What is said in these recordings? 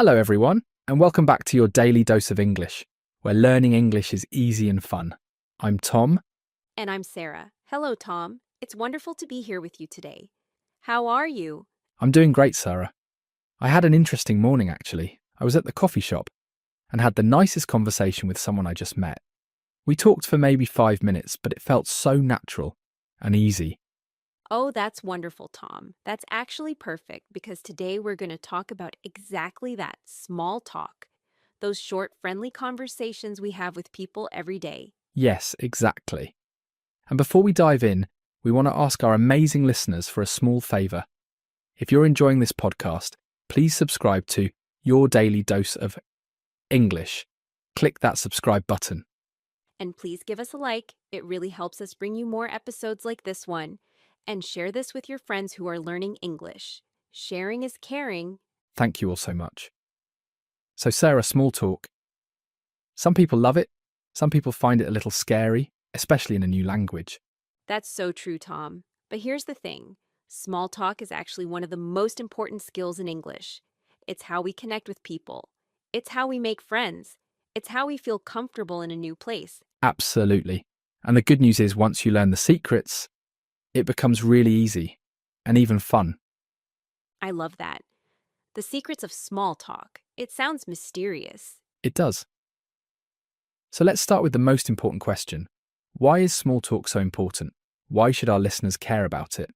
Hello, everyone, and welcome back to your daily dose of English, where learning English is easy and fun. I'm Tom. And I'm Sarah. Hello, Tom. It's wonderful to be here with you today. How are you? I'm doing great, Sarah. I had an interesting morning, actually. I was at the coffee shop and had the nicest conversation with someone I just met. We talked for maybe 5 minutes, but it felt so natural and easy. Oh, that's wonderful, Tom. That's actually perfect because today we're going to talk about exactly that small talk, those short, friendly conversations we have with people every day. Yes, exactly. And before we dive in, we want to ask our amazing listeners for a small favour. If you're enjoying this podcast, please subscribe to Your Daily Dose of English. Click that subscribe button. And please give us a like. It really helps us bring you more episodes like this one. And share this with your friends who are learning English. Sharing is caring. Thank you all so much. So, Sarah, small talk. Some people love it. Some people find it a little scary, especially in a new language. That's so true, Tom. But here's the thing. Small talk is actually one of the most important skills in English. It's how we connect with people. It's how we make friends. It's how we feel comfortable in a new place. Absolutely. And the good news is, once you learn the secrets, it becomes really easy and even fun. I love that. The secrets of small talk. It sounds mysterious. It does. So let's start with the most important question. Why is small talk so important? Why should our listeners care about it?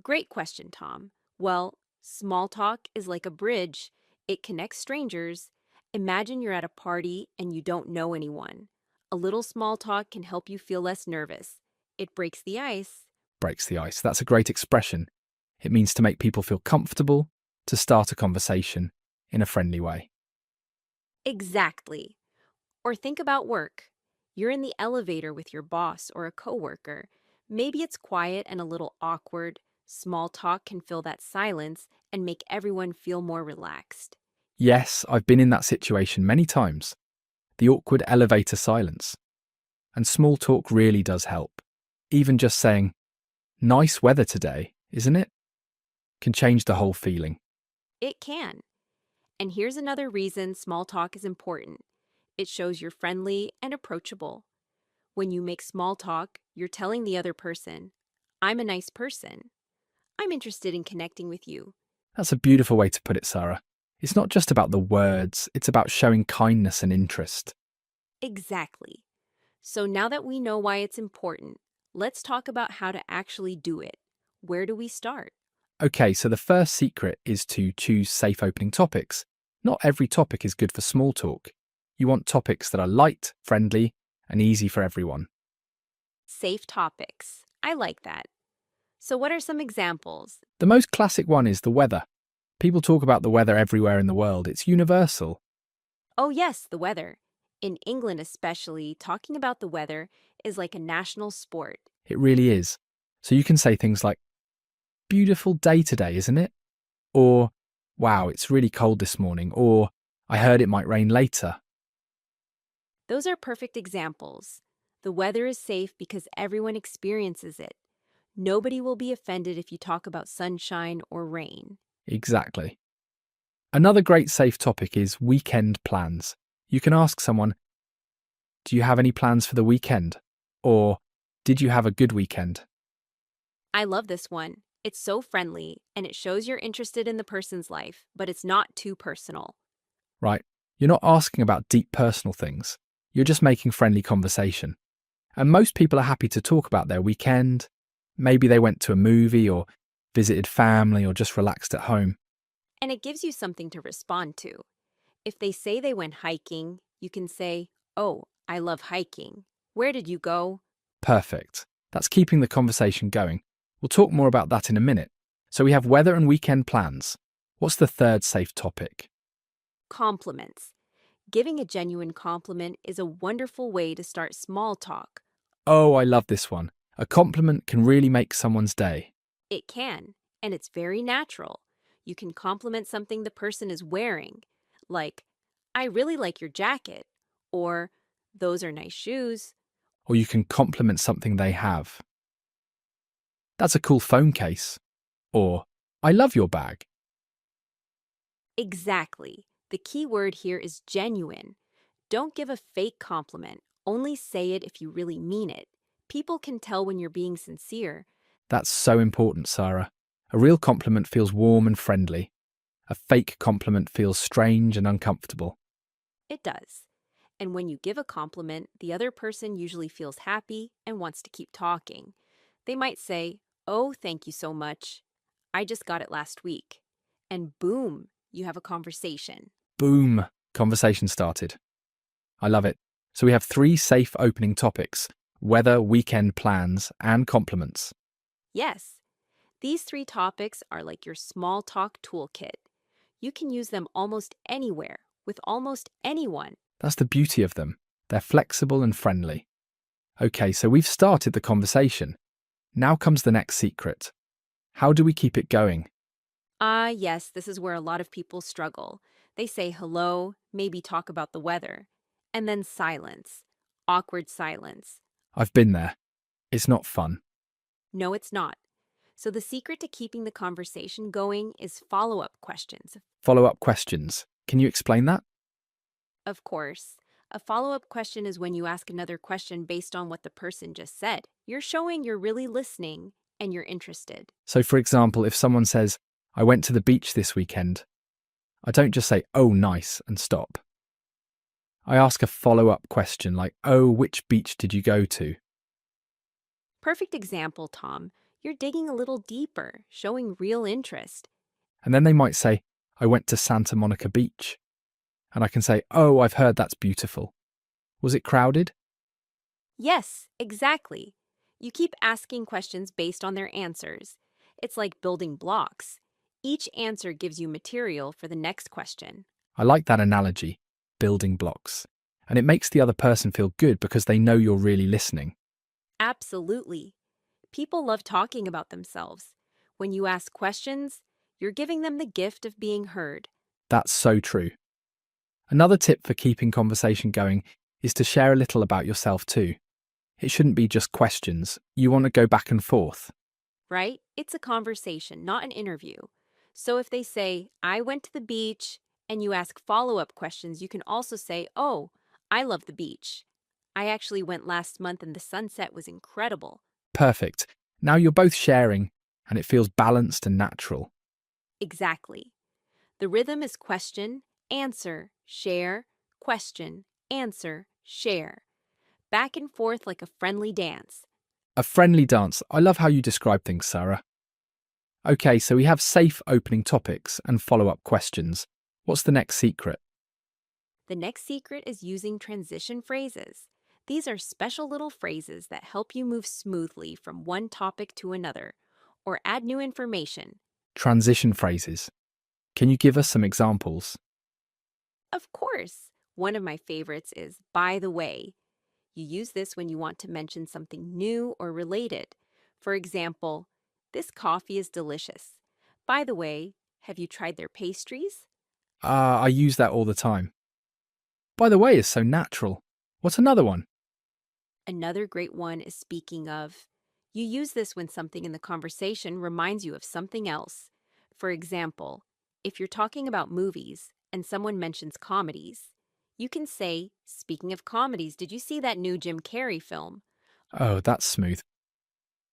Great question, Tom. Well, small talk is like a bridge. It connects strangers. Imagine you're at a party and you don't know anyone. A little small talk can help you feel less nervous. It breaks the ice. Breaks the ice. That's a great expression. It means to make people feel comfortable, to start a conversation in a friendly way. Exactly. Or think about work. You're in the elevator with your boss or a coworker. Maybe it's quiet and a little awkward. Small talk can fill that silence and make everyone feel more relaxed. Yes, I've been in that situation many times. The awkward elevator silence. And small talk really does help. Even just saying, nice weather today, isn't it? Can change the whole feeling. It can. And here's another reason small talk is important. It shows you're friendly and approachable. When you make small talk, you're telling the other person, I'm a nice person. I'm interested in connecting with you. That's a beautiful way to put it, Sarah. It's not just about the words, it's about showing kindness and interest. Exactly. So now that we know why it's important, let's talk about how to actually do it. Where do we start? Okay, so the first secret is to choose safe opening topics. Not every topic is good for small talk. You want topics that are light, friendly, and easy for everyone. Safe topics. I like that. So, what are some examples? The most classic one is the weather. People talk about the weather everywhere in the world. It's universal. Oh, yes, the weather. In England, especially, talking about the weather is like a national sport. It really is. So you can say things like, beautiful day today, isn't it? Or, wow, it's really cold this morning. Or, I heard it might rain later. Those are perfect examples. The weather is safe because everyone experiences it. Nobody will be offended if you talk about sunshine or rain. Exactly. Another great safe topic is weekend plans. You can ask someone, do you have any plans for the weekend? Or, did you have a good weekend? I love this one. It's so friendly and it shows you're interested in the person's life, but it's not too personal. Right. You're not asking about deep personal things. You're just making friendly conversation. And most people are happy to talk about their weekend. Maybe they went to a movie or visited family or just relaxed at home. And it gives you something to respond to. If they say they went hiking, you can say, Oh, I love hiking. Where did you go? Perfect. That's keeping the conversation going. We'll talk more about that in a minute. So we have weather and weekend plans. What's the third safe topic? Compliments. Giving a genuine compliment is a wonderful way to start small talk. Oh, I love this one. A compliment can really make someone's day. It can, and it's very natural. You can compliment something the person is wearing, like, I really like your jacket, or those are nice shoes. Or you can compliment something they have. That's a cool phone case. Or, I love your bag. Exactly. The key word here is genuine. Don't give a fake compliment. Only say it if you really mean it. People can tell when you're being sincere. That's so important, Sarah. A real compliment feels warm and friendly. A fake compliment feels strange and uncomfortable. It does. And when you give a compliment, the other person usually feels happy and wants to keep talking. They might say, "Oh, thank you so much. I just got it last week." And boom, you have a conversation. Boom! Conversation started. I love it. So we have 3 safe opening topics: weather, weekend plans, and compliments. Yes, these 3 topics are like your small talk toolkit. You can use them almost anywhere, with almost anyone. That's the beauty of them. They're flexible and friendly. Okay, so we've started the conversation. Now comes the next secret. How do we keep it going? Yes, this is where a lot of people struggle. They say hello, maybe talk about the weather, and then silence. Awkward silence. I've been there. It's not fun. No, it's not. So the secret to keeping the conversation going is follow-up questions. Follow-up questions. Can you explain that? Of course. A follow-up question is when you ask another question based on what the person just said. You're showing you're really listening and you're interested. So, for example, if someone says, I went to the beach this weekend, I don't just say, oh, nice, and stop. I ask a follow-up question like, oh, which beach did you go to? Perfect example, Tom. You're digging a little deeper, showing real interest. And then they might say, I went to Santa Monica Beach. And I can say, oh, I've heard that's beautiful. Was it crowded? Yes, exactly. You keep asking questions based on their answers. It's like building blocks. Each answer gives you material for the next question. I like that analogy, building blocks. And it makes the other person feel good because they know you're really listening. Absolutely. People love talking about themselves. When you ask questions, you're giving them the gift of being heard. That's so true. Another tip for keeping conversation going is to share a little about yourself too. It shouldn't be just questions. You want to go back and forth. Right? It's a conversation, not an interview. So if they say, I went to the beach, and you ask follow-up questions, you can also say, oh, I love the beach. I actually went last month and the sunset was incredible. Perfect. Now you're both sharing and it feels balanced and natural. Exactly. The rhythm is question, answer, share, question, answer, share. Back and forth like a friendly dance. A friendly dance. I love how you describe things, Sarah. Okay, so we have safe opening topics and follow-up questions. What's the next secret? The next secret is using transition phrases. These are special little phrases that help you move smoothly from one topic to another or add new information. Transition phrases. Can you give us some examples? Of course, one of my favorites is by the way. You use this when you want to mention something new or related. For example, this coffee is delicious. By the way, have you tried their pastries? I use that all the time. By the way, it's so natural. What's another one? Another great one is speaking of. You use this when something in the conversation reminds you of something else. For example, if you're talking about movies and someone mentions comedies, you can say, speaking of comedies, did you see that new Jim Carrey film? Oh, that's smooth.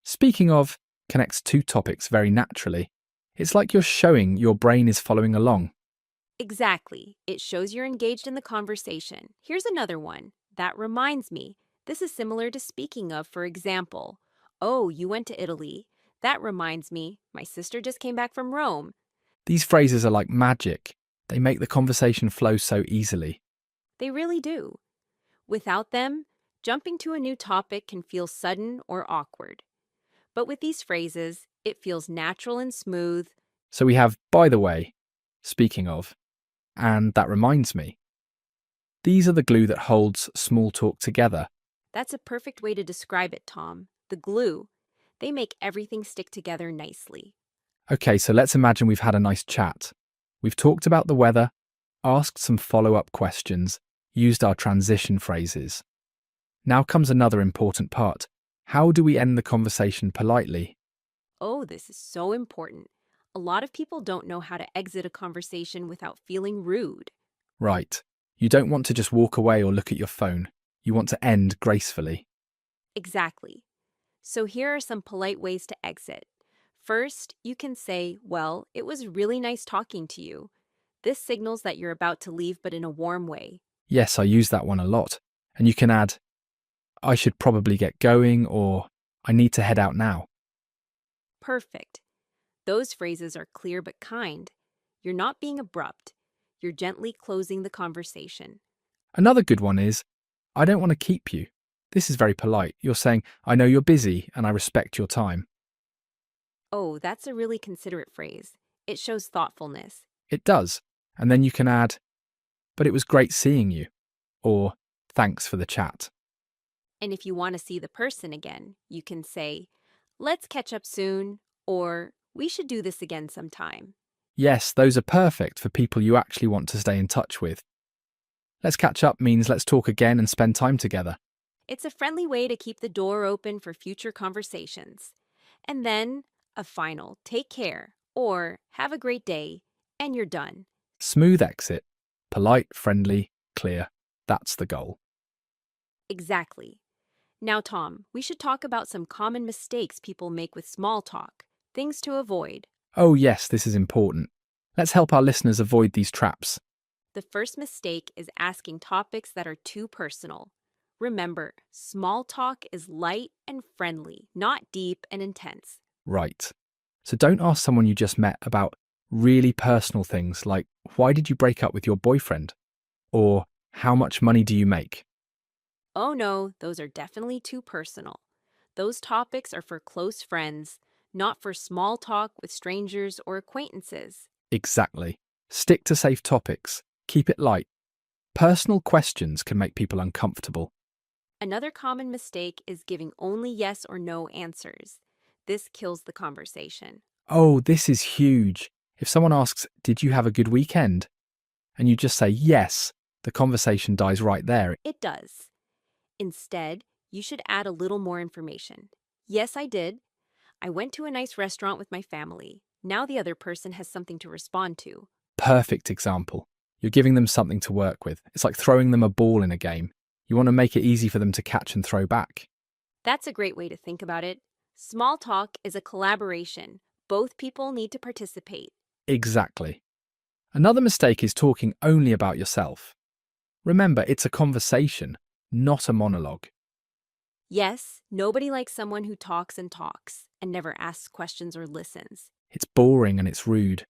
Speaking of, connects 2 topics very naturally. It's like you're showing your brain is following along. Exactly. It shows you're engaged in the conversation. Here's another one. That reminds me. This is similar to speaking of, for example. Oh, you went to Italy. That reminds me. My sister just came back from Rome. These phrases are like magic. They make the conversation flow so easily. They really do. Without them, jumping to a new topic can feel sudden or awkward. But with these phrases, it feels natural and smooth. So we have, by the way, speaking of, and that reminds me. These are the glue that holds small talk together. That's a perfect way to describe it, Tom. The glue. They make everything stick together nicely. Okay, so let's imagine we've had a nice chat. We've talked about the weather, asked some follow-up questions, used our transition phrases. Now comes another important part. How do we end the conversation politely? Oh, this is so important. A lot of people don't know how to exit a conversation without feeling rude. Right. You don't want to just walk away or look at your phone. You want to end gracefully. Exactly. So here are some polite ways to exit. First, you can say, "Well, it was really nice talking to you." This signals that you're about to leave, but in a warm way. Yes, I use that one a lot. And you can add, I should probably get going, or I need to head out now. Perfect. Those phrases are clear but kind. You're not being abrupt. You're gently closing the conversation. Another good one is, I don't want to keep you. This is very polite. You're saying, I know you're busy and I respect your time. Oh, that's a really considerate phrase. It shows thoughtfulness. It does. And then you can add, but it was great seeing you. Or, thanks for the chat. And if you want to see the person again, you can say, "Let's catch up soon," or "We should do this again sometime." Yes, those are perfect for people you actually want to stay in touch with. Let's catch up means let's talk again and spend time together. It's a friendly way to keep the door open for future conversations. And then a final "take care" or "have a great day," and you're done. Smooth exit. Polite, friendly, clear. That's the goal. Exactly. Now, Tom, we should talk about some common mistakes people make with small talk, things to avoid. Oh, yes, this is important. Let's help our listeners avoid these traps. The first mistake is asking topics that are too personal. Remember, small talk is light and friendly, not deep and intense. Right. So don't ask someone you just met about really personal things like, why did you break up with your boyfriend? Or, how much money do you make? Oh no, those are definitely too personal. Those topics are for close friends, not for small talk with strangers or acquaintances. Exactly. Stick to safe topics. Keep it light. Personal questions can make people uncomfortable. Another common mistake is giving only yes or no answers. This kills the conversation. Oh, this is huge. If someone asks, did you have a good weekend? And you just say yes, the conversation dies right there. It does. Instead, you should add a little more information. "Yes, I did. I went to a nice restaurant with my family." Now the other person has something to respond to. Perfect example. You're giving them something to work with. It's like throwing them a ball in a game. You want to make it easy for them to catch and throw back. That's a great way to think about it. Small talk is a collaboration. Both people need to participate. Exactly. Another mistake is talking only about yourself. Remember, it's a conversation, not a monologue. Yes, nobody likes someone who talks and never asks questions or listens. It's boring and it's rude.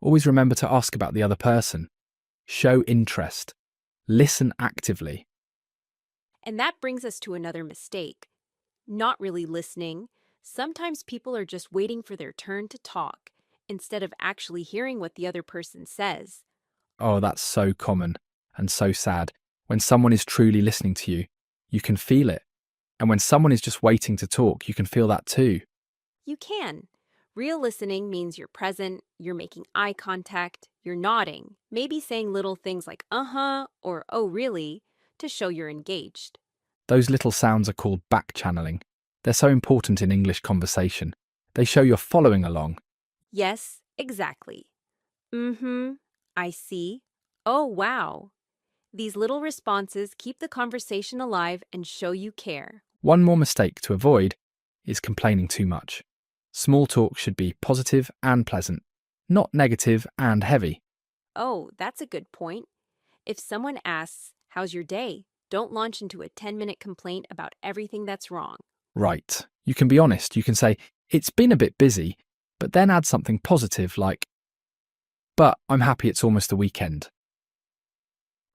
Always remember to ask about the other person. Show interest. Listen actively. And that brings us to another mistake: not really listening. Sometimes people are just waiting for their turn to talk instead of actually hearing what the other person says. Oh, that's so common and so sad. When someone is truly listening to you, you can feel it. And when someone is just waiting to talk, you can feel that too. You can. Real listening means you're present, you're making eye contact, you're nodding, maybe saying little things like "uh-huh" or "oh, really" to show you're engaged. Those little sounds are called back channeling. They're so important in English conversation. They show you're following along. Yes, exactly. "Mm-hmm, I see. Oh, wow." These little responses keep the conversation alive and show you care. One more mistake to avoid is complaining too much. Small talk should be positive and pleasant, not negative and heavy. Oh, that's a good point. If someone asks, "How's your day?" don't launch into a 10-minute complaint about everything that's wrong. Right. You can be honest. You can say, it's been a bit busy, but then add something positive like, but I'm happy it's almost the weekend.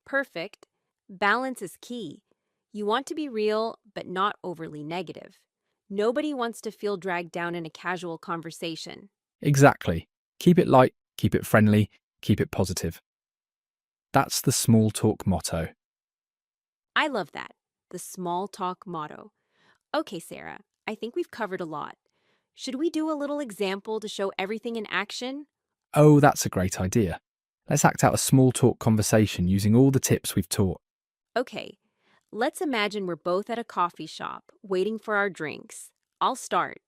Perfect. Balance is key. You want to be real, but not overly negative. Nobody wants to feel dragged down in a casual conversation. Exactly. Keep it light, keep it friendly, keep it positive. That's the small talk motto. I love that. The small talk motto. Okay, Sarah, I think we've covered a lot. Should we do a little example to show everything in action? Oh, that's a great idea. Let's act out a small talk conversation using all the tips we've taught. Okay, let's imagine we're both at a coffee shop waiting for our drinks. I'll start.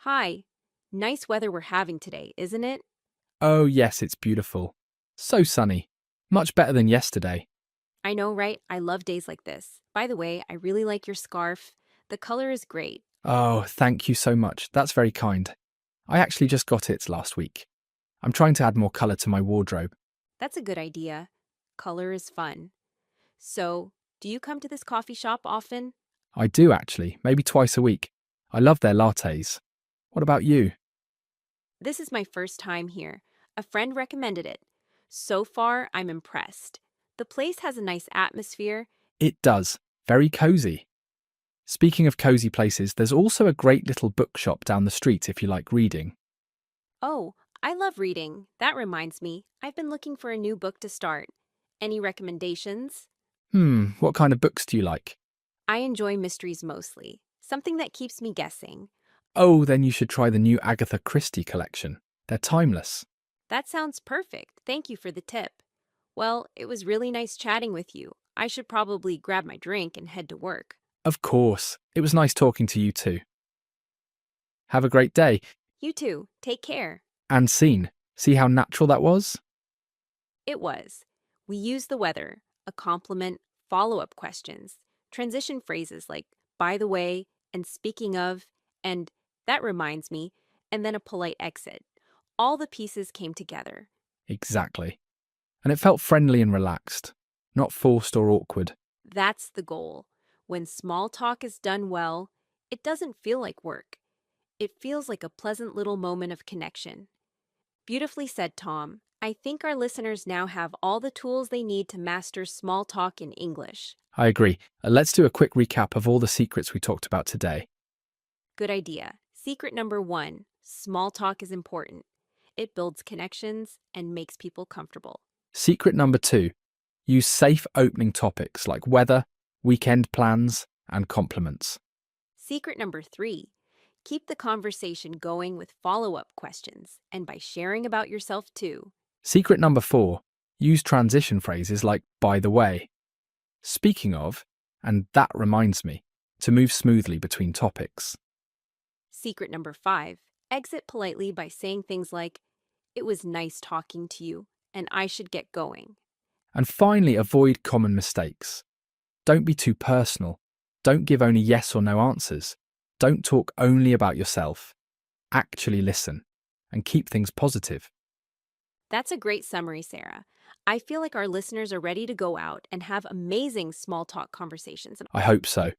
"Hi, Nice weather we're having today, isn't it? Oh, yes, it's beautiful. So sunny. Much better than yesterday. I know, right? I love days like this. By the way, I really like your scarf. The color is great. Oh, thank you so much. That's very kind. I actually just got it last week. I'm trying to add more colour to my wardrobe. That's a good idea. Color is fun. So, do you come to this coffee shop often? I do actually, maybe twice a week. I love their lattes. What about you? This is my first time here. A friend recommended it. So far, I'm impressed. The place has a nice atmosphere. It does. Very cosy. Speaking of cosy places, there's also a great little bookshop down the street if you like reading. Oh, I love reading. That reminds me, I've been looking for a new book to start. Any recommendations? What kind of books do you like? I enjoy mysteries mostly, something that keeps me guessing. Oh, then you should try the new Agatha Christie collection. They're timeless. That sounds perfect. Thank you for the tip. Well, it was really nice chatting with you. I should probably grab my drink and head to work. Of course. It was nice talking to you too. Have a great day. You too. Take care. And scene. See how natural that was? It was. We used the weather, a compliment, follow-up questions, transition phrases like by the way and speaking of and that reminds me, and then a polite exit. All the pieces came together. Exactly. And it felt friendly and relaxed, not forced or awkward. That's the goal. When small talk is done well, it doesn't feel like work. It feels like a pleasant little moment of connection. Beautifully said, Tom. I think our listeners now have all the tools they need to master small talk in English. I agree. Let's do a quick recap of all the secrets we talked about today. Good idea. Secret number 1, small talk is important. It builds connections and makes people comfortable. Secret number 2, use safe opening topics like weather, weekend plans, and compliments. Secret number 3, keep the conversation going with follow-up questions and by sharing about yourself too. Secret number 4, use transition phrases like by the way. Speaking of, and that reminds me, to move smoothly between topics. Secret number 5, exit politely by saying things like, it was nice talking to you, and I should get going. And finally, avoid common mistakes. Don't be too personal. Don't give only yes or no answers. Don't talk only about yourself. Actually listen and keep things positive. That's a great summary, Sarah. I feel like our listeners are ready to go out and have amazing small talk conversations. I hope so.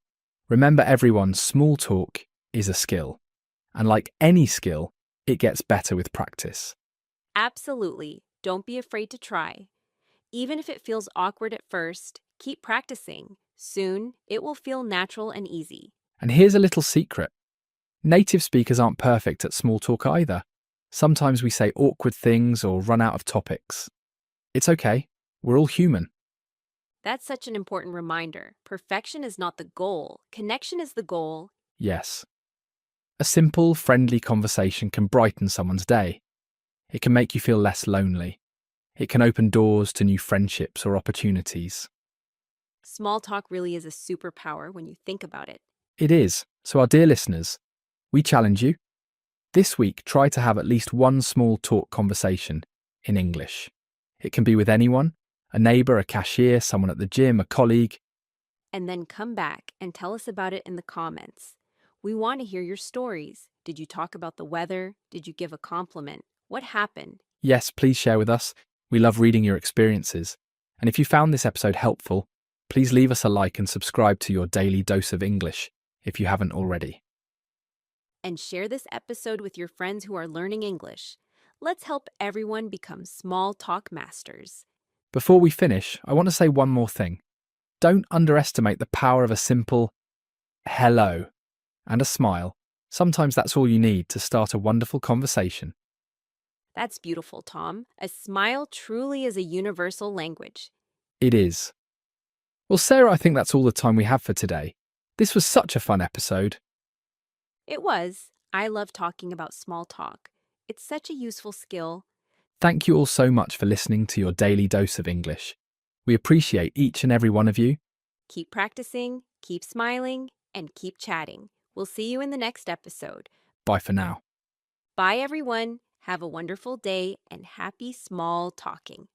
Remember, everyone, small talk is a skill. And like any skill, it gets better with practice. Absolutely. Don't be afraid to try. Even if it feels awkward at first, keep practicing. Soon, it will feel natural and easy. And here's a little secret. Native speakers aren't perfect at small talk either. Sometimes we say awkward things or run out of topics. It's okay. We're all human. That's such an important reminder. Perfection is not the goal. Connection is the goal. Yes. A simple, friendly conversation can brighten someone's day. It can make you feel less lonely. It can open doors to new friendships or opportunities. Small talk really is a superpower when you think about it. It is. So, our dear listeners, we challenge you. This week, try to have at least one small talk conversation in English. It can be with anyone, a neighbour, a cashier, someone at the gym, a colleague. And then come back and tell us about it in the comments. We want to hear your stories. Did you talk about the weather? Did you give a compliment? What happened? Yes, please share with us. We love reading your experiences. And if you found this episode helpful, please leave us a like and subscribe to your daily dose of English if you haven't already. And share this episode with your friends who are learning English. Let's help everyone become small talk masters. Before we finish, I want to say one more thing. Don't underestimate the power of a simple hello and a smile. Sometimes that's all you need to start a wonderful conversation. That's beautiful, Tom. A smile truly is a universal language. It is. Well, Sarah, I think that's all the time we have for today. This was such a fun episode. It was. I love talking about small talk. It's such a useful skill. Thank you all so much for listening to your daily dose of English. We appreciate each and every one of you. Keep practicing, keep smiling, and keep chatting. We'll see you in the next episode. Bye for now. Bye, everyone. Have a wonderful day and happy small talking.